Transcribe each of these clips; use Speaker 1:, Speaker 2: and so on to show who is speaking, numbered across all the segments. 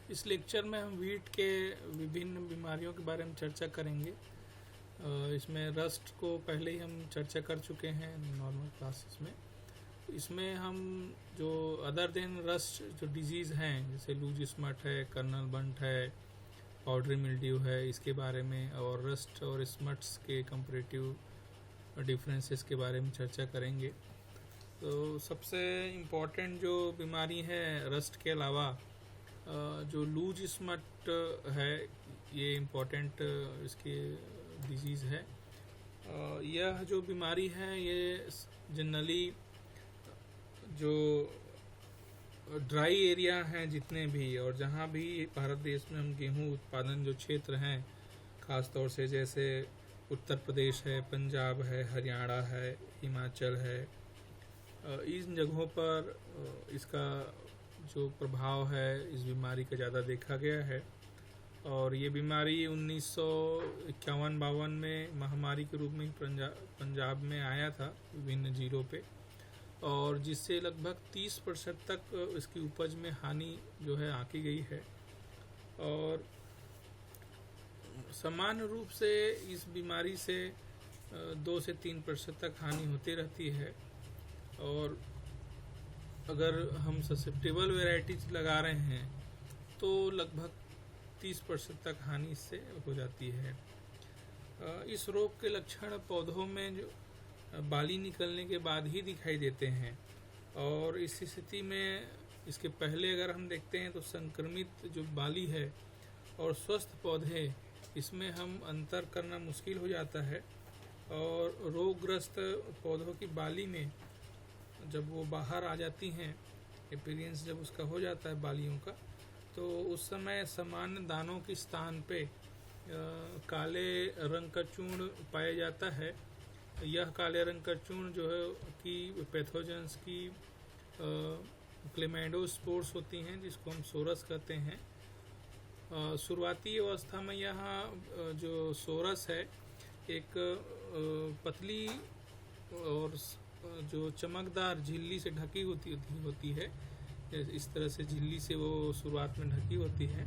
Speaker 1: इस लेक्चर में हम वीट के विभिन्न बीमारियों के बारे में चर्चा करेंगे। इसमें रस्ट को पहले ही हम चर्चा कर चुके हैं नॉर्मल क्लासेस में। इसमें हम जो अदर देन रस्ट जो डिजीज़ हैं जैसे लूज स्मट है, कर्नल बंट है, पाउडरी मिल्ड्यू है, इसके बारे में और रस्ट और स्मट्स के कंपैरेटिव डिफरेंसेस के बारे में चर्चा करेंगे। तो सबसे इम्पोर्टेंट जो बीमारी है रस्ट के अलावा जो लूज स्मट है, ये इम्पोर्टेंट इसकी डिजीज़ है। यह जो बीमारी है ये जनरली जो ड्राई एरिया हैं जितने भी और जहाँ भी भारत देश में हम गेहूँ उत्पादन जो क्षेत्र हैं, ख़ास तौर से जैसे उत्तर प्रदेश है, पंजाब है, हरियाणा है, हिमाचल है, इन जगहों पर इसका जो प्रभाव है इस बीमारी का ज़्यादा देखा गया है। और ये बीमारी 1951-52 में महामारी के रूप में पंजाब में आया था विभिन्न ज़िलों पे, और जिससे लगभग 30% तक इसकी उपज में हानि जो है आंकी गई है। और सामान्य रूप से इस बीमारी से 2 से 3% तक हानि होती रहती है। और अगर हम ससेप्टेबल वेराइटीज लगा रहे हैं तो लगभग 30% तक हानि इससे हो जाती है। इस रोग के लक्षण पौधों में जो बाली निकलने के बाद ही दिखाई देते हैं, और इस स्थिति में इसके पहले अगर हम देखते हैं तो संक्रमित जो बाली है और स्वस्थ पौधे, इसमें हम अंतर करना मुश्किल हो जाता है। और रोगग्रस्त पौधों की बाली में जब वो बाहर आ जाती हैं, अपीयरेंस जब उसका हो जाता है बालियों का, तो उस समय सामान्य दानों के स्थान पे काले रंग का चूर्ण पाया जाता है। यह काले रंग का चूर्ण जो है कि पैथोजेंस की क्लेमाइडोस्पोर्स होती हैं, जिसको हम सोरस कहते हैं। शुरुआती अवस्था में यहाँ जो सोरस है एक पतली और जो चमकदार झिल्ली से ढकी होती है। इस तरह से झिल्ली से वो शुरुआत में ढकी होती है,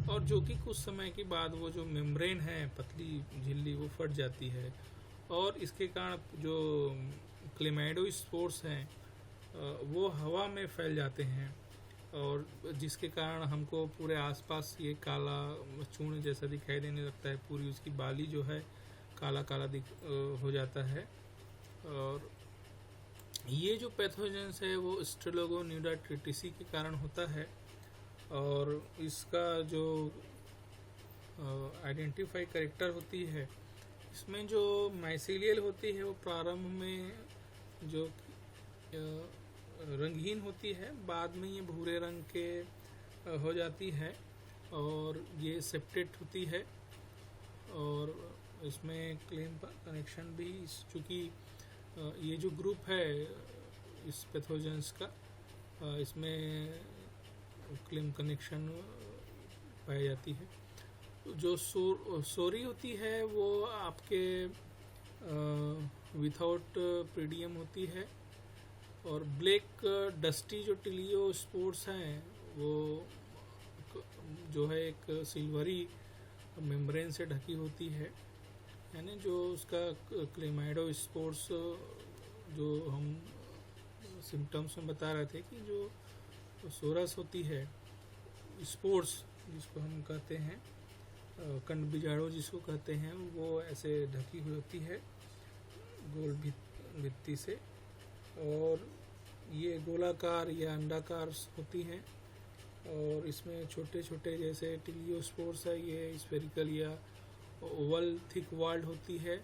Speaker 1: और जो कि कुछ समय के बाद वो जो मेम्ब्रेन है पतली झिल्ली वो फट जाती है, और इसके कारण जो क्लेमाइडोस्पोर्स हैं वो हवा में फैल जाते हैं, और जिसके कारण हमको पूरे आसपास ये काला चूर्ण जैसा दिखाई देने लगता है। पूरी उसकी बाली जो है काला काला हो जाता है। और ये जो पैथोजेंस है वो स्टेरोगोनिडा ट्रिटिसी के कारण होता है। और इसका जो आइडेंटिफाई कैरेक्टर होती है, इसमें जो माइसीलियल होती है वो प्रारंभ में जो रंगहीन होती है, बाद में ये भूरे रंग के हो जाती है, और ये सेप्टेट होती है। और इसमें क्लेम कनेक्शन भी, चूँकि ये जो ग्रुप है इस पैथोजेंस का, इसमें क्लेम कनेक्शन पाई जाती है। जो सोरी होती है वो आपके विथआउट प्रीडियम होती है, और ब्लैक डस्टी जो टिलियो स्पोर्स हैं वो जो है एक सिल्वरी मेम्ब्रेन से ढकी होती है। यानी जो उसका क्लेमाइडोस्पोर्स जो हम सिम्टम्स में बता रहे थे कि जो सोरस होती है, स्पोर्स जिसको हम कहते हैं, कंड बीजाणु जिसको कहते हैं, वो ऐसे ढकी हुई होती है गोल भित्ति से, और ये गोलाकार या अंडाकार होती हैं। और इसमें छोटे छोटे जैसे टिलियोस्पोर्स है, ये स्फेरिकल या ओवल थिक वॉल्ड होती है,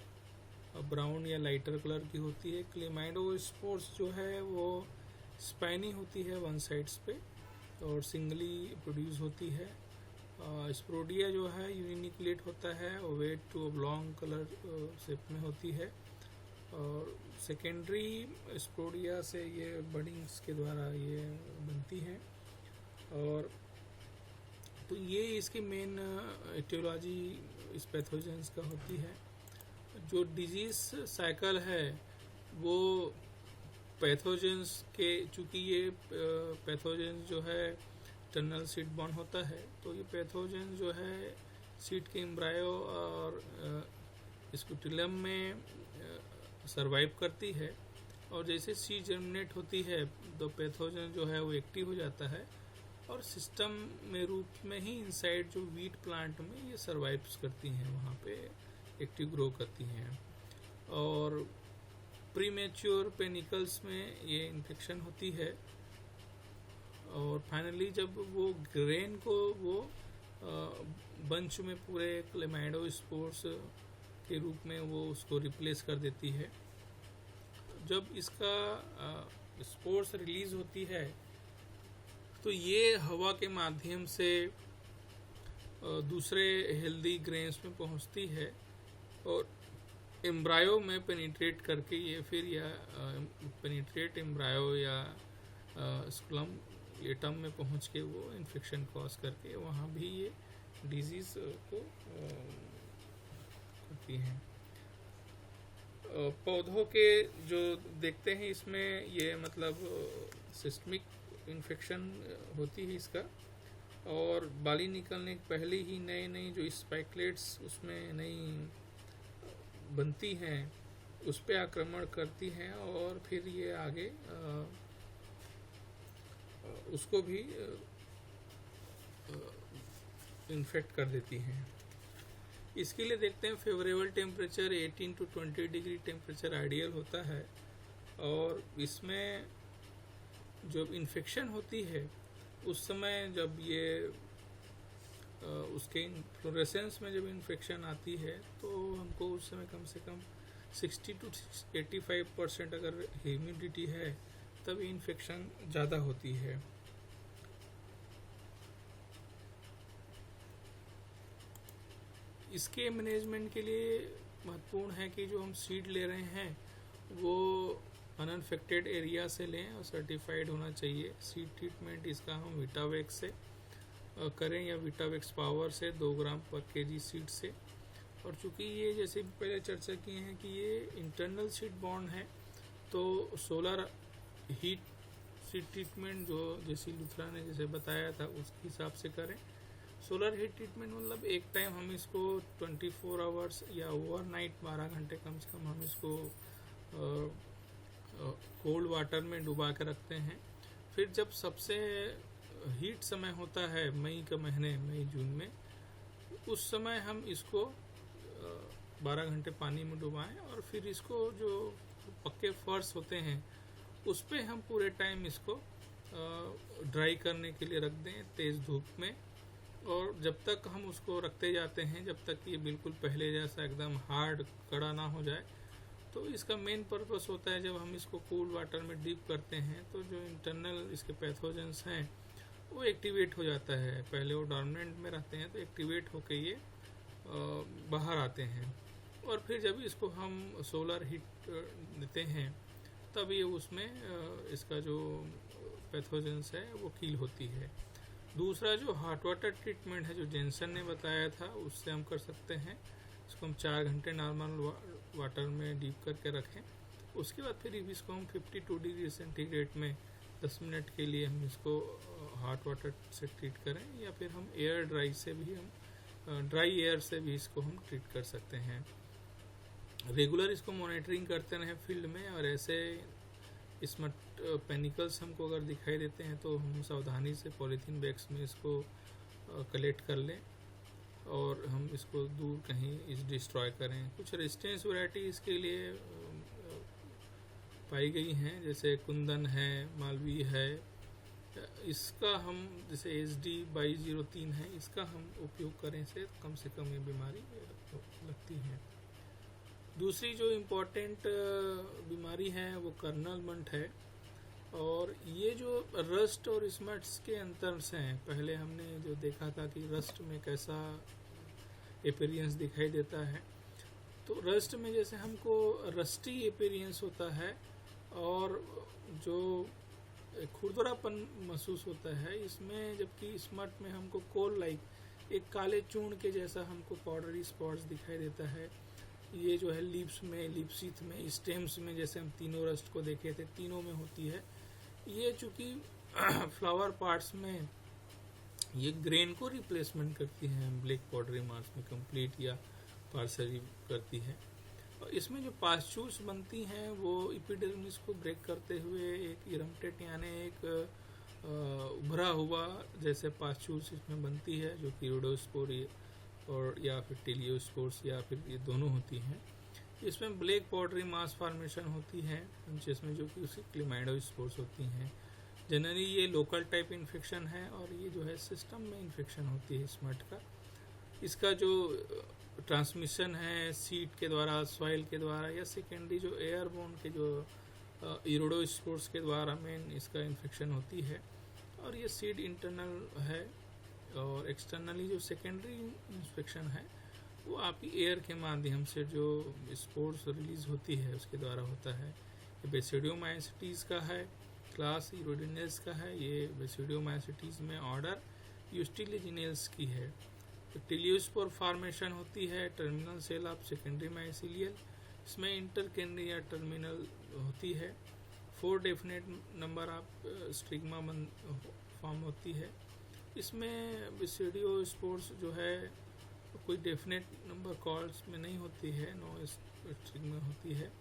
Speaker 1: ब्राउन या लाइटर कलर की होती है। क्लेमाइडोस्पोर्स जो है वो स्पाइनी होती है वन साइड्स पे, और सिंगली प्रोड्यूस होती है। स्पोडिया जो है यूनिक्लेट होता है, ovate to oblong colour shape में होती है। और सेकेंडरी स्पोडिया से ये बडिंग्स के द्वारा ये बनती हैं। और तो ये इसकी मेन एटियोलॉजी इस पैथोजेंस का होती है। जो डिजीज साइकिल है वो पैथोजेंस के, चूँकि ये पैथोजेंस जो है इंटरनल सीड बॉर्न होता है। तो ये पैथोजन जो है सीड के एम्ब्रायो और स्कूटिलम में सरवाइव करती है, और जैसे सीड जर्मिनेट होती है तो पैथोजन जो है वो एक्टिव हो जाता है और सिस्टम में रूप में ही इनसाइड जो वीट प्लांट में ये सरवाइव्स करती हैं, वहाँ पे एक्टिव ग्रो करती हैं। और प्रीमेच्योर पेनिकल्स में ये इन्फेक्शन होती है, और फाइनली जब वो ग्रेन को वो बंच में पूरे क्लेमाइडोस्पोर्स के रूप में वो उसको रिप्लेस कर देती है। जब इसका स्पोर्स रिलीज होती है तो ये हवा के माध्यम से दूसरे हेल्दी ग्रेन्स में पहुंचती है और एम्ब्रायो में पेनिट्रेट करके ये फिर या पेनिट्रेट एम्ब्रायो या स्कुलम लेटम में पहुंच के वो इन्फेक्शन कॉज करके वहाँ भी ये डिजीज़ को करती हैं। पौधों के जो देखते हैं इसमें ये मतलब सिस्टमिक इन्फेक्शन होती है इसका, और बाली निकलने के पहले ही नए नए जो स्पाइकलेट्स उसमें नई बनती हैं उस पर आक्रमण करती हैं और फिर ये आगे उसको भी इन्फेक्ट कर देती हैं। इसके लिए देखते हैं favourable temperature 18 to 20 degree temperature ideal होता है, और इसमें जब इन्फेक्शन होती है उस समय जब ये उसके फ्लोरेसेंस में जब इन्फेक्शन आती है तो हमको उस समय कम से कम 60 to 85% अगर ह्यूमिडिटी है तब इन्फेक्शन ज़्यादा होती है। इसके मैनेजमेंट के लिए महत्वपूर्ण है कि जो हम सीड ले रहे हैं वो अनअफेक्टेड एरिया से लें और सर्टिफाइड होना चाहिए। सीड ट्रीटमेंट इसका हम विटावेक्स से करें या विटावेक्स पावर से 2 ग्राम पर केजी सीड से। और चूँकि ये जैसे पहले चर्चा किए हैं कि ये इंटरनल सीड बॉर्न है तो सोलर हीट सीड ट्रीटमेंट जो जैसी लुथरा ने जैसे बताया था उस हिसाब से करें। सोलर हीट ट्रीटमेंट मतलब एक टाइम हम इसको 24 आवर्स या ओवरनाइट 12 घंटे कम से कम हम इसको कोल्ड वाटर में डुबा के रखते हैं। फिर जब सबसे हीट समय होता है मई के महीने मई जून में, उस समय हम इसको 12 घंटे पानी में डुबाएं और फिर इसको जो पक्के फर्श होते हैं उस पे हम पूरे टाइम इसको ड्राई करने के लिए रख दें तेज़ धूप में। और जब तक हम उसको रखते जाते हैं जब तक ये बिल्कुल पहले जैसा एकदम हार्ड कड़ा ना हो जाए। तो इसका मेन पर्पस होता है जब हम इसको कूल वाटर में डीप करते हैं तो जो इंटरनल इसके पैथोजेंस हैं वो एक्टिवेट हो जाता है। पहले वो डॉर्मेंट में रहते हैं तो एक्टिवेट होकर ये बाहर आते हैं, और फिर जब इसको हम सोलर हीट देते हैं तब ये उसमें इसका जो पैथोजेंस है वो किल होती है। दूसरा जो हॉट वाटर ट्रीटमेंट है जो जेंसन ने बताया था उससे हम कर सकते हैं। इसको हम 4 घंटे नॉर्मल वाटर में डीप करके रखें, उसके बाद फिर इसको हम 52 डिग्री सेंटीग्रेड में 10 मिनट के लिए हम इसको हॉट वाटर से ट्रीट करें, या फिर हम एयर ड्राई से भी हम ड्राई एयर से भी इसको हम ट्रीट कर सकते हैं। रेगुलर इसको मॉनिटरिंग करते रहें फील्ड में, और ऐसे इसमें पेनिकल्स हमको अगर दिखाई देते हैं तो हम सावधानी से पॉलीथीन बैग्स में इसको कलेक्ट कर लें और हम इसको दूर कहीं इस डिस्ट्रॉय करें। कुछ रेजिस्टेंस वैरायटी इसके लिए पाई गई हैं जैसे कुंदन है, मालवी है। इसका हम जैसे SD2203 है इसका हम उपयोग करें से कम ये बीमारी लगती है। दूसरी जो इम्पोर्टेंट बीमारी है वो कर्नल मंट है, और ये जो रस्ट और स्मट्स के अंतर से हैं। पहले हमने जो देखा था कि रस्ट में कैसा एपीरियंस दिखाई देता है, तो रस्ट में जैसे हमको रस्टी एपीरियंस होता है और जो खुरदरापन महसूस होता है इसमें, जबकि स्मट में हमको कोल लाइक एक काले चूर्ण के जैसा हमको पाउडरी स्पॉट्स दिखाई देता है। ये जो है लीव्स में, लीपसीथ में, स्टेम्स में जैसे हम तीनों रस्ट को देखे थे तीनों में होती है। ये चूँकि फ्लावर पार्ट्स में ये ग्रेन को रिप्लेसमेंट करती है ब्लैक पॉटरी मास में, कंप्लीट या पार्सली करती है। और इसमें जो पास्चूल्स बनती हैं वो एपिडर्मिस को ब्रेक करते हुए एक इरम्पटेट यानी एक उभरा हुआ जैसे पास्चूल्स इसमें बनती है, जो कि यूडोस्पोर और या फिर टेलियोस्पोर्स या फिर ये दोनों होती हैं। इसमें ब्लैक पॉटरी मास फॉर्मेशन होती है जिसमें जो कि उसकी क्लिमाइडोस्पोर्स होती हैं। जनरली ये लोकल टाइप इन्फेक्शन है और ये जो है सिस्टम में इन्फेक्शन होती है स्मट का। इसका जो ट्रांसमिशन है सीड के द्वारा, सॉइल के द्वारा या सेकेंडरी जो एयरबोर्न के जो इरोडोस्पोर्स के द्वारा मेन इसका इन्फेक्शन होती है। और ये सीड इंटरनल है और एक्सटर्नली जो सेकेंडरी इन्फेक्शन है वो आपकी एयर के माध्यम से जो स्पोर्स रिलीज होती है उसके द्वारा होता है। ये बेसिडियोमाइसिटीज़ का है, क्लास यूरोडिनेल्स का है। ये बेसिडियोमाइसिटीज़ में ऑर्डर यूस्टिलिजिनेल्स की है। तो टेलियोस्पोर फॉर्मेशन होती है टर्मिनल सेल ऑफ सेकेंडरी माइसिलियल। इसमें इंटरकेंडरी या टर्मिनल होती है। 4 definite number of stigma form होती है। इसमें बेसिडियोस्पोर्स जो है कोई डेफिनेट नंबर कॉल्स में नहीं होती है, नो स्टिग्मा होती है।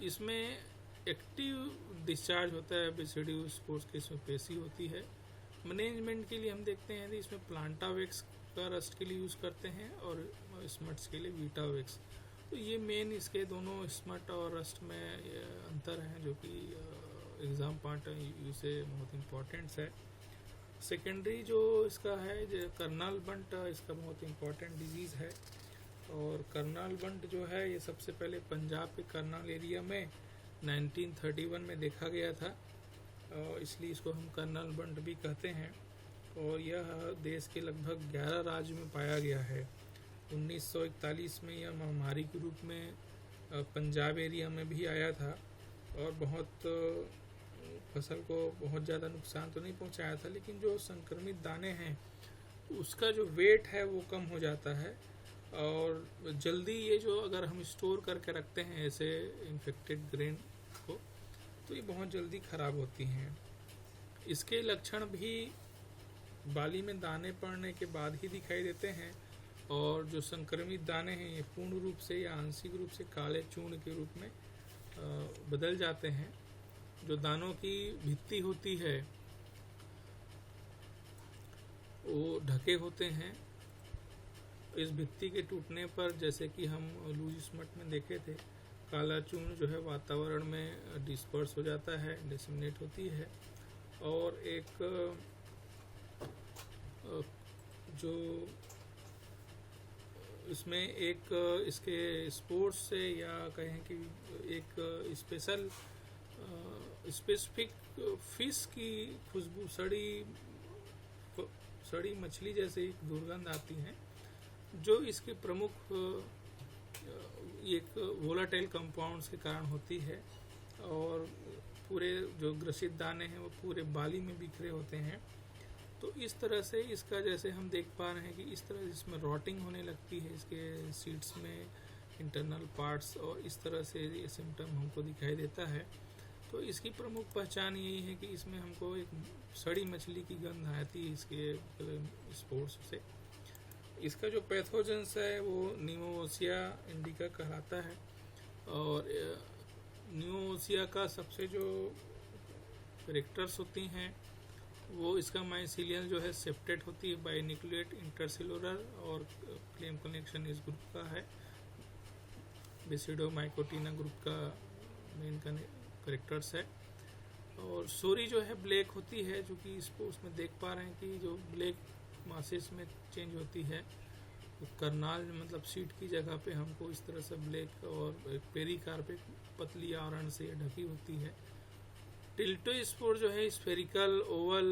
Speaker 1: इसमें एक्टिव डिस्चार्ज होता है बेसिडियोस्पोर्स के, इसमें पेशी होती है। मैनेजमेंट के लिए हम देखते हैं कि इसमें प्लांटावेक्स का रस्ट के लिए यूज़ करते हैं और स्मट्स के लिए वीटावेक्स। तो ये मेन इसके दोनों स्मट और रस्ट में अंतर है जो कि एग्ज़ाम पार्ट से बहुत इम्पोर्टेंट्स है। सेकेंडरी जो इसका है जो कर्नल बंट, इसका बहुत इम्पोर्टेंट डिजीज़ है। और कर्नल बंट जो है ये सबसे पहले पंजाब के कर्नल एरिया में 1931 में देखा गया था, और इसलिए इसको हम कर्नल बंट भी कहते हैं। और यह देश के लगभग 11 राज्यों में पाया गया है। 1941 में यह महामारी के रूप में पंजाब एरिया में भी आया था और बहुत फसल को बहुत ज़्यादा नुकसान तो नहीं पहुंचाया था, लेकिन जो संक्रमित दाने हैं उसका जो वेट है वो कम हो जाता है और जल्दी ये जो अगर हम स्टोर करके रखते हैं ऐसे इन्फेक्टेड ग्रेन को तो ये बहुत जल्दी ख़राब होती हैं। इसके लक्षण भी बाली में दाने पड़ने के बाद ही दिखाई देते हैं और जो संक्रमित दाने हैं ये पूर्ण रूप से या आंशिक रूप से काले चूर्ण के रूप में बदल जाते हैं। जो दानों की भित्ति होती है वो ढके होते हैं। इस भित्ति के टूटने पर जैसे कि हम लूज स्मट में देखे थे, काला चूर्ण जो है वातावरण में डिस्पर्स हो जाता है, डिसमिनेट होती है। और एक जो इसमें एक इसके स्पोर्स से या कहें कि एक स्पेसिफिक फिश की खुशबू, सड़ी मछली जैसे एक दुर्गंध आती है जो इसके प्रमुख एक वोलाटाइल कंपाउंड्स के कारण होती है। और पूरे जो ग्रसित दाने हैं वो पूरे बाली में बिखरे होते हैं। तो इस तरह से इसका जैसे हम देख पा रहे हैं कि इस तरह इसमें रॉटिंग होने लगती है इसके सीड्स में, इंटरनल पार्ट्स, और इस तरह से ये सिम्टम हमको दिखाई देता है। तो इसकी प्रमुख पहचान यही है कि इसमें हमको एक सड़ी मछली की गंध आती है इसके स्पोर्स से। इसका जो पैथोजेंस है वो न्यूमोसिया इंडिका कहलाता है। और न्यूमोसिया का सबसे जो कैरेक्टर्स होती हैं वो इसका माइसिलियन जो है सेप्टेट होती है, बाइन्यूक्लिएट इंटरसेलुलर, और क्लेम कनेक्शन इस ग्रुप का है। बेसिडोमाइकोटिना ग्रुप का मेन कैरेक्टर्स है। और सोरी जो है ब्लैक होती है, जो कि इसको उसमें देख पा रहे हैं कि जो ब्लैक मासेस में चेंज होती है। तो करनाल मतलब सीट की जगह पे हमको इस तरह से ब्लैक और पेरिकार्पिक पतली आवरण से ढकी होती है। टिल्टोस्पोर जो है स्फेरिकल ओवल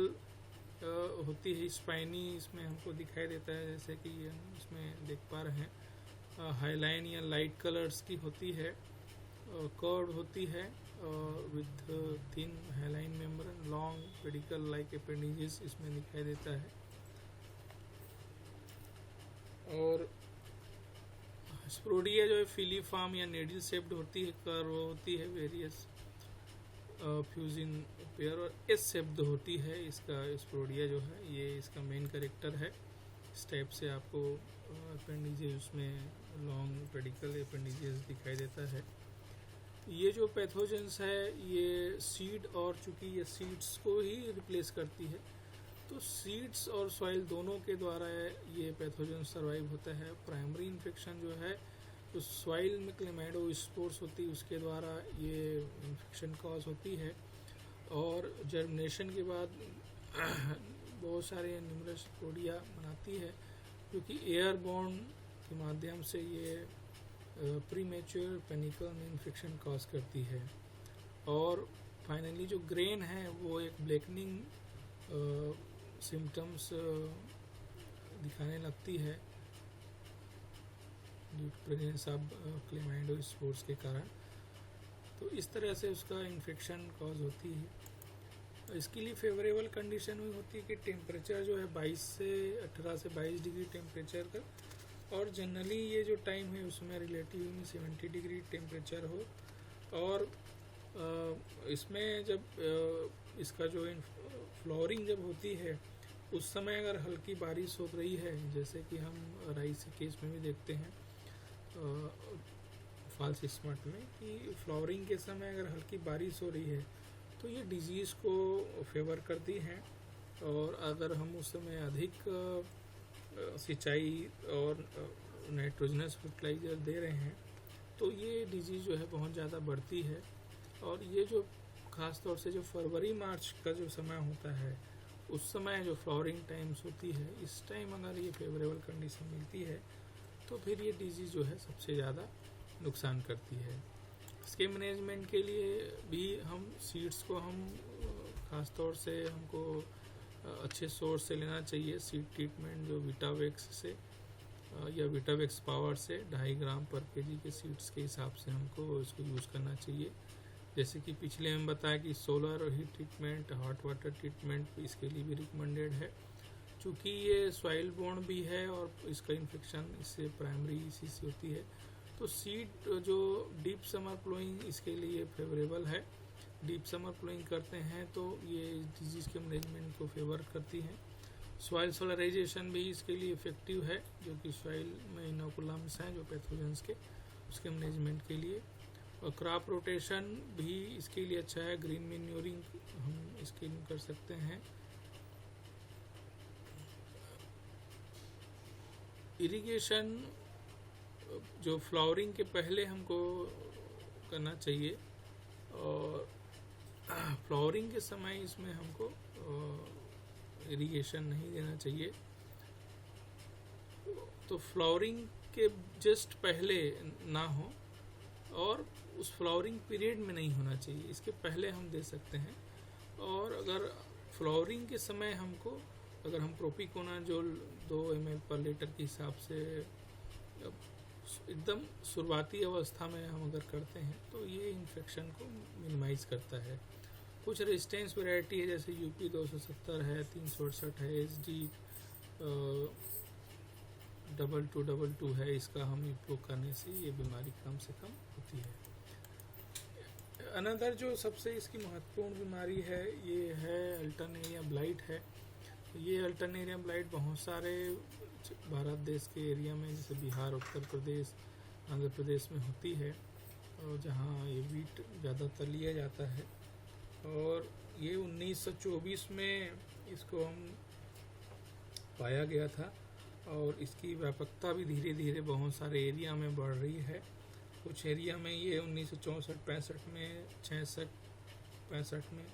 Speaker 1: होती है, स्पाइनी इसमें हमको दिखाई देता है जैसे कि इसमें देख पा रहे हैं। हाईलाइन या लाइट कलर्स की होती है, कर्व्ड होती है with thin hyaline membrane, long pedicel like appendages इसमें दिखाई देता है। और स्प्रोडिया जो है फिलीफॉर्म या नेडल शेप्ड होती है, कर्व होती है वेरियस। फ्यूजिन पेयर और एस शब्द होती है इसका स्पोरोडिया जो है, ये इसका मेन कैरेक्टर है। इस टाइप से आपको अपेंडिजेस उसमें लॉन्ग पेडिकल अपेंडिजेस दिखाई देता है। ये जो पैथोजेंस है ये सीड, और चूंकि ये सीड्स को ही रिप्लेस करती है तो सीड्स और सॉइल दोनों के द्वारा ये पैथोजन सर्वाइव होता है। प्राइमरी इन्फेक्शन जो है तो सॉइल में क्लेमाइडोस्पोर्स होती है, उसके द्वारा ये इन्फेक्शन कॉज होती है। और जर्मिनेशन के बाद बहुत सारे न्यूमरस पोडिया बनाती है, क्योंकि एयरबॉर्न के माध्यम से ये प्रीमेच्योर पेनिकल में इन्फेक्शन कॉज करती है। और फाइनली जो ग्रेन है वो एक ब्लैकनिंग सिम्टम्स दिखाने लगती है due to presence of chlamydospores के कारण। तो इस तरह से उसका इन्फेक्शन कॉज होती है। इसके लिए फेवरेबल कंडीशन हुई होती है कि टेम्परेचर जो है 18 से 22 डिग्री टेम्परेचर का, और जनरली ये जो टाइम है उसमें रिलेटिवली 70 डिग्री टेम्परेचर हो। और इसमें जब इसका जो फ्लावरिंग जब होती है उस समय अगर हल्की बारिश हो रही है, जैसे कि हम राइस के केस में भी देखते हैं फॉल्स स्मट में, कि फ्लावरिंग के समय अगर हल्की बारिश हो रही है तो ये डिजीज़ को फेवर करती हैं। और अगर हम उस समय अधिक सिंचाई और नाइट्रोजनस फर्टिलाइज़र दे रहे हैं तो ये डिजीज़ जो है बहुत ज़्यादा बढ़ती है। और ये जो ख़ास तौर से जो फरवरी मार्च का जो समय होता है उस समय जो फ्लावरिंग टाइम्स होती है, इस टाइम अगर ये फेवरेबल कंडीशन मिलती है तो फिर ये डिजीज़ जो है सबसे ज़्यादा नुकसान करती है। इसके मैनेजमेंट के लिए भी हम सीड्स को ख़ास तौर से हमको अच्छे सोर्स से लेना चाहिए। सीड ट्रीटमेंट जो विटावेक्स से या विटावेक्स पावर से 2.5 ग्राम पर केजी के सीड्स के हिसाब से हमको इसको यूज़ करना चाहिए। जैसे कि पिछले हम बताया कि solar heat treatment, hot water treatment इसके लिए भी रिकमेंडेड है, चूँकि ये सॉइल बोर्न भी है और इसका इन्फेक्शन इससे प्राइमरी इसी से होती है। तो सीड जो डीप समर प्लोइंग इसके लिए फेवरेबल है। डीप समर प्लोइंग करते हैं तो ये डिजीज़ के मैनेजमेंट को फेवर करती हैं। सॉइल सोलराइजेशन भी इसके लिए इफ़ेक्टिव है, जो कि सॉइल में इनोकुलम्स हैं जो पैथोजेंस के, उसके मैनेजमेंट के लिए। और क्रॉप रोटेशन भी इसके लिए अच्छा है। ग्रीन मैन्योरिंग हम इसके लिए कर सकते हैं। इरिगेशन जो फ्लावरिंग के पहले हमको करना चाहिए, और फ्लावरिंग के समय इसमें हमको इरिगेशन नहीं देना चाहिए। तो फ्लावरिंग के जस्ट पहले ना हो और उस फ्लावरिंग पीरियड में नहीं होना चाहिए, इसके पहले हम दे सकते हैं। और अगर फ्लावरिंग के समय हमको अगर हम प्रोपिकोनाजोल 2 ml पर लीटर के हिसाब से एकदम शुरुआती अवस्था में हम अगर करते हैं तो ये इन्फेक्शन को मिनिमाइज़ करता है। कुछ रेजिस्टेंस वैरायटी है, जैसे यूपी 270 है, 368 है, SD 2222 है, इसका हम उपयोग करने से ये बीमारी कम से कम होती है। अनदर जो सबसे इसकी महत्वपूर्ण बीमारी है ये है अल्टरनेरिया ब्लाइट है। ये अल्टरनेरिया ब्लाइट बहुत सारे भारत देश के एरिया में, जैसे बिहार, उत्तर प्रदेश, आंध्र प्रदेश में होती है, और जहाँ ये वीट ज़्यादातर लिया जाता है। और ये 1924 में इसको हम पाया गया था, और इसकी व्यापकता भी धीरे धीरे बहुत सारे एरिया में बढ़ रही है। कुछ एरिया में ये 1964-65 में, 66-65 में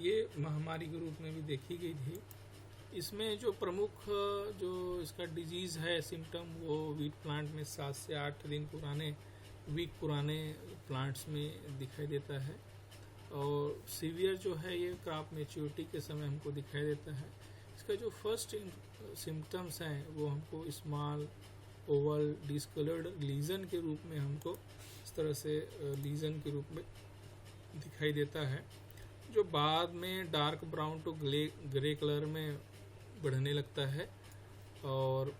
Speaker 1: ये महामारी के रूप में भी देखी गई थी। इसमें जो प्रमुख जो इसका डिजीज़ है सिम्टम, वो वीट प्लांट में 7 से 8 दिन पुराने, वीक पुराने प्लांट्स में दिखाई देता है। और सीवियर जो है ये क्रॉप मैच्योरिटी के समय हमको दिखाई देता है। इसका जो फर्स्ट सिम्टम्स हैं वो हमको स्मॉल ओवल डिस्कलर्ड लीजन के रूप में हमको इस तरह से लीजन के रूप में दिखाई देता है, जो बाद में dark brown to grey colour में बढ़ने लगता है। और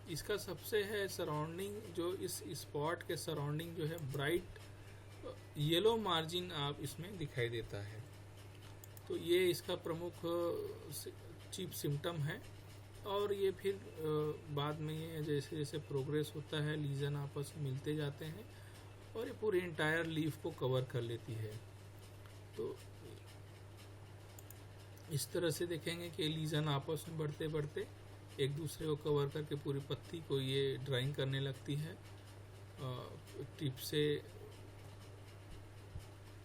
Speaker 1: इसका सबसे है सराउंडिंग, जो इस स्पॉट के सराउंडिंग जो है ब्राइट येलो मार्जिन आप इसमें दिखाई देता है। तो ये इसका प्रमुख चीफ सिम्टम है। और ये फिर बाद में ये जैसे जैसे प्रोग्रेस होता है, लीजन आपस में मिलते जाते हैं और ये पूरी इंटायर लीफ को कवर कर लेती है। तो इस तरह से देखेंगे कि लीजन आपस में बढ़ते बढ़ते एक दूसरे को कवर करके पूरी पत्ती को ये ड्राइंग करने लगती है। टिप से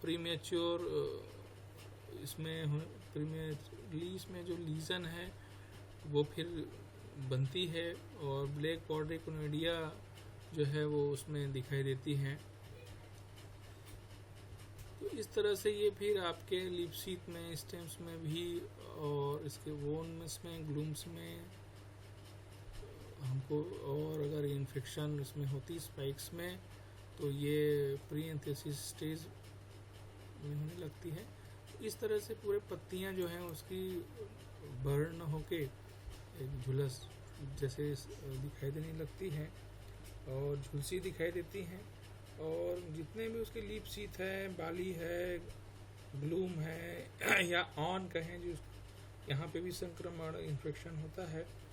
Speaker 1: प्रीमेच्योर इसमें जो लीजन है वो फिर बनती है और ब्लैक पॉड्रिकोनिडिया जो है वो उसमें दिखाई देती हैं। तो इस तरह से ये फिर आपके लीफ शीथ में, स्टेम्स में भी और इसके वोन्स में, ग्लूम्स में हमको, और अगर इन्फेक्शन इसमें होती स्पाइक्स में तो ये प्री एंथेसिस स्टेज में होने लगती है। इस तरह से पूरे पत्तियां जो हैं उसकी बर्न होके एक झुलस जैसे दिखाई देने लगती हैं और झुलसी दिखाई देती हैं। और जितने भी उसके लीफ शीथ है, बाली है, ग्लूम है या ऑन कहें, जो यहाँ पे भी संक्रमण इन्फेक्शन होता है।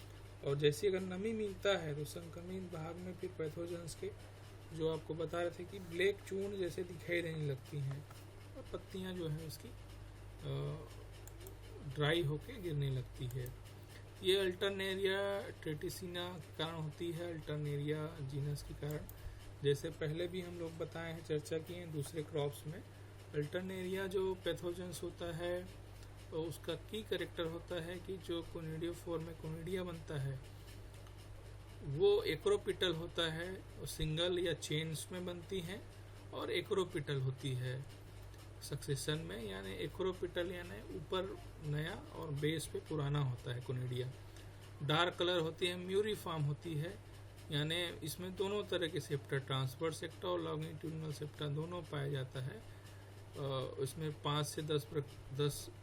Speaker 1: और जैसे अगर नमी मिलता है तो संक्रमित भाग में फिर पैथोजेंस के जो आपको बता रहे थे कि ब्लैक चूर्ण जैसे दिखाई देने लगती हैं और पत्तियां जो है उसकी ड्राई होके गिरने लगती है। ये अल्टरनेरिया ट्रेटिसिना के कारण होती है, अल्टरनेरिया जीनस के कारण। जैसे पहले भी हम लोग बताए हैं, चर्चा किए हैं दूसरे क्रॉप्स में। अल्टरनेरिया जो पैथोजेंस होता है तो उसका की कैरेक्टर होता है कि जो कोनिडियोफोर में कोनिडिया बनता है वो एक्रोपिटल होता है, और सिंगल या चेन्स में बनती हैं और एक्रोपिटल होती है सक्सेशन में। यानी एक्रोपिटल यानी ऊपर नया और बेस पे पुराना होता है कोनिडिया। डार्क कलर होती है, म्यूरिफॉर्म होती है, यानी इसमें दोनों तरह के सेप्टा, ट्रांसवर्स सेप्टा और लॉन्गिट्यूडिनल सेप्टा दोनों पाया जाता है। इसमें 5 से 10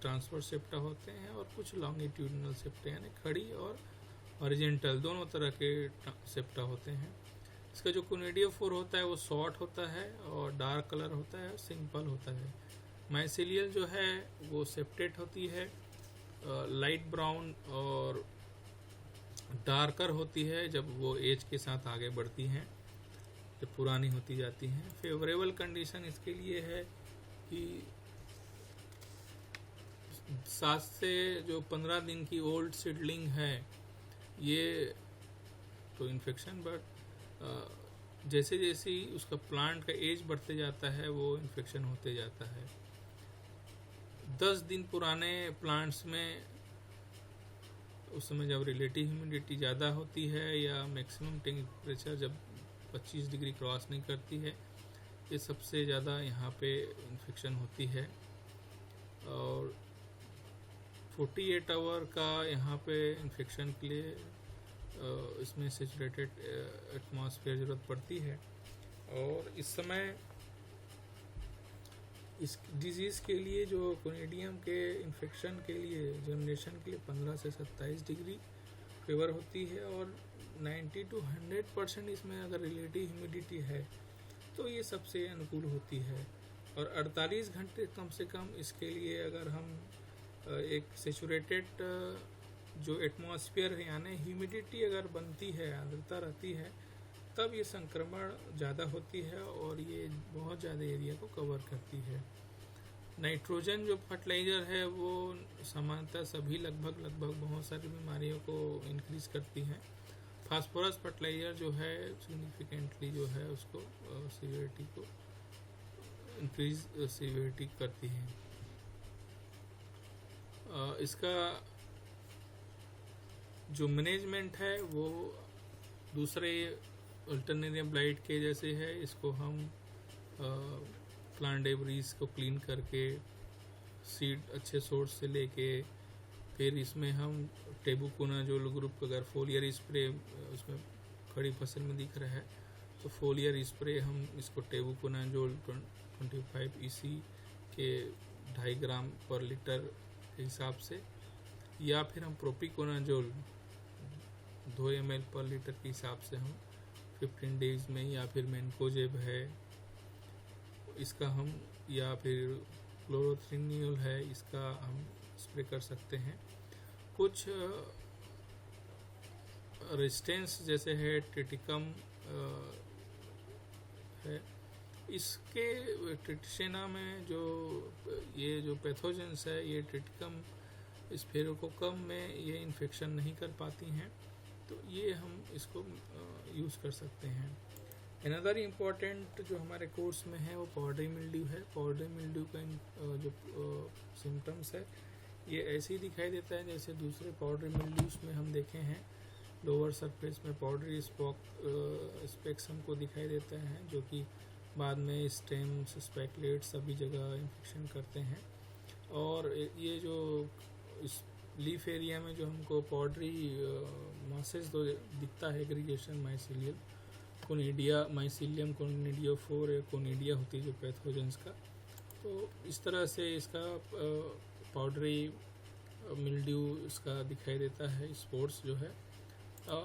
Speaker 1: ट्रांसवर्स सेप्टा होते हैं और कुछ लॉन्गिट्यूडिनल सेप्टा यानी खड़ी और हॉरिजॉन्टल दोनों तरह के सेप्टा होते हैं। इसका जो कोनिडियोफोर होता है वो शॉर्ट होता है और डार्क कलर होता है, सिंपल होता है। माइसेलियल जो है वो सेप्टेट होती है, लाइट ब्राउन और डार्कर होती है जब वो एज के साथ आगे बढ़ती हैं, जब पुरानी होती जाती हैं। फेवरेबल कंडीशन इसके लिए है कि 7 से जो 15 दिन की ओल्ड सीडलिंग है ये तो इन्फेक्शन, बट जैसे जैसे उसका प्लांट का एज बढ़ते जाता है वो इन्फेक्शन होते जाता है। 10 दिन पुराने प्लांट्स में उस समय जब रिलेटिव ह्यूमिडिटी ज़्यादा होती है या मैक्सिमम टेम्परेचर जब 25 डिग्री क्रॉस नहीं करती है, ये सबसे ज़्यादा यहाँ पे इन्फेक्शन होती है। और 48 आवर का यहाँ पे इन्फेक्शन के लिए इसमें सैचुरेटेड एटमॉस्फेयर ज़रूरत पड़ती है। और इस समय इस डिजीज़ के लिए जो कोनिडियम के इन्फेक्शन के लिए जर्मिनेशन के लिए 15 से 27 डिग्री फेवर होती है और 90 to 100% इसमें अगर रिलेटिव ह्यूमिडिटी है तो ये सबसे अनुकूल होती है। और 48 घंटे कम से कम इसके लिए अगर हम एक सैचुरेटेड जो एटमॉस्फेयर है यानी ह्यूमिडिटी अगर बनती है, आर्द्रता रहती है, तब ये संक्रमण ज़्यादा होती है और ये बहुत ज़्यादा एरिया को कवर करती है। नाइट्रोजन जो फर्टिलाइज़र है वो सामान्यतः सभी लगभग बहुत सारी बीमारियों को इंक्रीज़ करती हैं। फास्फोरस फर्टिलाइज़र जो है सिग्निफिकेंटली जो है उसको सीवियरिटी को इंक्रीज सीवियरिटी करती है। इसका जो मैनेजमेंट है वो दूसरे अल्टरनेरिया ब्लाइट के जैसे है। इसको हम प्लांट डेब्रीज को क्लीन करके सीड अच्छे सोर्स से लेके फिर इसमें हम टेबुकोनाजोल ग्रुप, अगर फोलियर स्प्रे उसमें खड़ी फसल में दिख रहा है तो फोलियर स्प्रे हम इसको टेबुकोनाजोल 25 EC के 2.5 ग्राम पर लीटर के हिसाब से, या फिर हम प्रोपिकोनाजोल 2 ml पर लीटर के हिसाब से हम 15 डेज में, या फिर मैनकोजेब है इसका हम, या फिर क्लोरोथ्रिनियोल है, इसका हम स्प्रे कर सकते हैं। कुछ रेजिस्टेंस जैसे है ट्रिटिकम है, इसके ट्रिटिसेना में जो ये जो पैथोजेंस है, ये ट्रिटिकम स्फेरोकोकम में ये इन्फेक्शन नहीं कर पाती हैं, तो ये हम इसको यूज़ कर सकते हैं। अनदर इम्पॉर्टेंट जो हमारे कोर्स में है वो पाउडरी मिल्ड्यू है। पाउडरी मिल्ड्यू का जो सिम्टम्स है ये ऐसे ही दिखाई देता है जैसे दूसरे पाउडरी मिल्ड्यूज में हम देखे हैं। लोअर सरफेस में पाउडरी स्पेक्स हमको दिखाई देता है, जो कि बाद में स्टेम्स, स्पेकलेट सभी जगह इन्फेक्शन करते हैं। और ये जो इस लीफ एरिया में जो हमको पाउडरी मासेस तो दिखता है, aggregation mycelium conidia, mycelium conidiophore या कोनिडिया होती है जो पैथोजेंस का, तो इस तरह से इसका पाउडरी मिल्ड्यू इसका दिखाई देता है। स्पोर्स जो है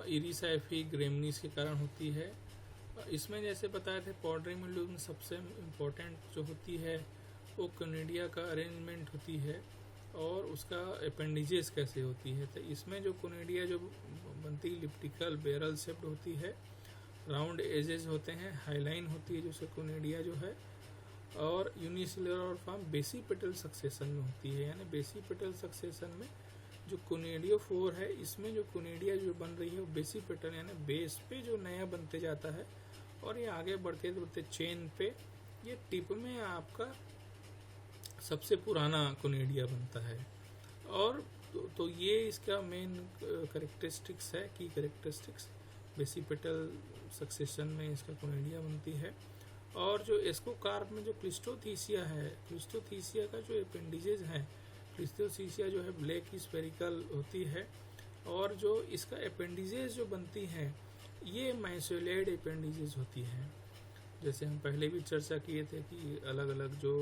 Speaker 1: इरिसाइफी ग्रेमनीस के कारण होती है। इसमें जैसे बताए थे पाउडरी मिल्ड्यू में सबसे इम्पोर्टेंट जो होती है वो कोनिडिया का अरेंजमेंट होती है और उसका अपेंडिजेस कैसे होती है। तो इसमें जो कोनिडिया जो बनती है लिप्टिकल बैरल शेप्ड होती है, राउंड एजेस होते हैं, हाईलाइन होती है जो कोनिडिया जो है, और यूनिसेलुलर फॉर्म बेसिपेटल सक्सेशन में होती है। यानी बेसिपेटल सक्सेशन में जो कोनिडियोफोर है, इसमें जो कोनिडिया जो बन रही है वो बेसिपेटल यानी बेस पे जो नया बनते जाता है, और ये आगे बढ़ते बढ़ते चेन पे ये टिप में आपका सबसे पुराना कोनिडिया बनता है। और तो ये इसका मेन करेक्टरिस्टिक्स है, की करेक्टरिस्टिक्स बेसिपेटल सक्सेशन में इसका कोनिडिया बनती है। और जो एस्कोकार्प में जो क्लिस्टोथीसिया है, क्लिस्टोथीसिया का जो एपेंडिजेज है, क्लिस्टोथीसिया जो है ब्लैक स्फेरिकल होती है, और जो इसका एपेंडिजेज जो बनती हैं ये माइसोइलेड एपेंडिजेज होती हैं। जैसे हम पहले भी चर्चा किए थे कि अलग अलग जो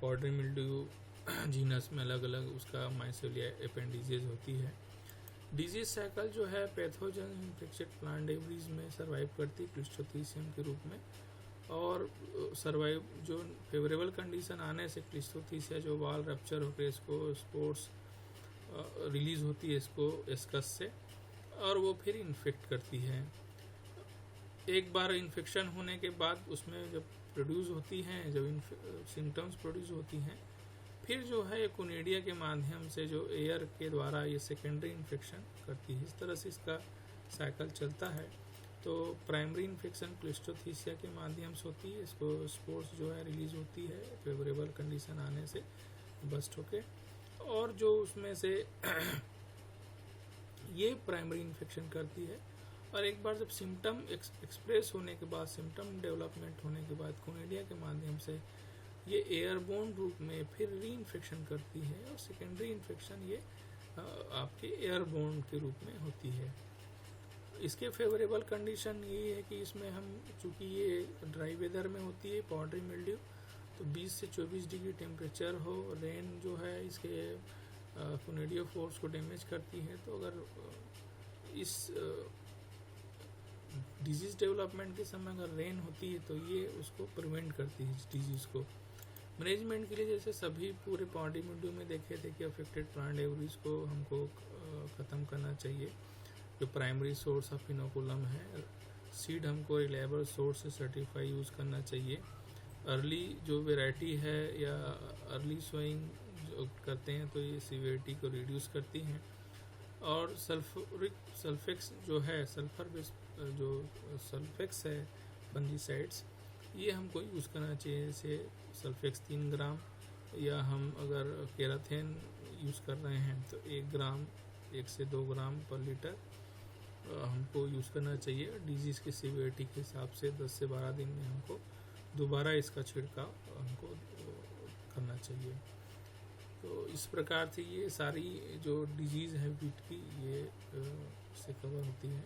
Speaker 1: पाउडरी मिल्ड्यू जीनस में अलग अलग उसका माइसोइलेड एपेंडिजेज होती है। डिजीज साइकिल जो है पैथोजन इन्फेक्टेड प्लांट डेब्रीज में सर्वाइव करती क्लिस्टोथीसियम के रूप में, और सर्वाइव जो फेवरेबल कंडीशन आने से क्लिस्टोथीसिया जो वाल रप्चर होकर इसको स्पोर्स रिलीज होती है इसको एस्कस से, और वो फिर इन्फेक्ट करती है। एक बार इन्फेक्शन होने के बाद उसमें जब प्रोड्यूस होती हैं, जब सिम्टम्स प्रोड्यूस होती हैं, फिर जो है कोनिडिया के माध्यम से जो एयर के द्वारा ये सेकेंडरी इन्फेक्शन करती है। इस तरह से इसका साइकिल चलता है। तो प्राइमरी इन्फेक्शन क्लिस्टोथीसिया के माध्यम से होती है, इसको स्पोर्स जो है रिलीज होती है फेवरेबल कंडीशन आने से बस्ट होके, और जो उसमें से ये प्राइमरी इन्फेक्शन करती है। और एक बार जब सिम्टम एक्सप्रेस होने के बाद, सिम्टम डेवलपमेंट होने के बाद कोनिडिया के माध्यम से ये एयरबोर्न रूप में फिर री इन्फेक्शन करती है, और सेकेंडरी इन्फेक्शन ये आपके एयरबोर्न के रूप में होती है। इसके फेवरेबल कंडीशन ये है कि इसमें हम, चूँकि ये ड्राई वेदर में होती है पाउडरी मिल्ड्यू, तो 20 से 24 डिग्री टेम्परेचर हो, रेन जो है इसके कोनिडियोफोर्स को डैमेज करती है। तो अगर इस डिजीज़ डेवलपमेंट के समय अगर रेन होती है तो ये उसको प्रिवेंट करती है इस डिजीज़ को। मैनेजमेंट के लिए जैसे सभी पूरे पाउडरी मिल्ड्यू में देखे थे कि अफेक्टेड प्लांट एवरीज को हमको ख़त्म करना चाहिए। जो प्राइमरी सोर्स ऑफ इनोकुलम है, सीड हमको रिलायबल सोर्स से सर्टिफाई यूज़ करना चाहिए। अर्ली जो वेराइटी है या अर्ली सोइंग जो करते हैं तो ये सीवियरिटी को रिड्यूस करती हैं। और सल्फेक्स जो है, सल्फर बेस्ड जो सल्फेक्स है फंजीसाइड्स, ये हमको यूज़ करना चाहिए। जैसे सल्फेक्स 3 ग्राम, या हम अगर केराथेन यूज़ कर रहे हैं तो 1 ग्राम 1 से 2 ग्राम पर लीटर हमको यूज़ करना चाहिए। डिजीज़ की सीवियरिटी के हिसाब से 10 से 12 दिन में हमको दोबारा इसका छिड़काव हमको करना चाहिए। तो इस प्रकार से ये सारी जो डिजीज़ है वीट की, ये से कवर होती है।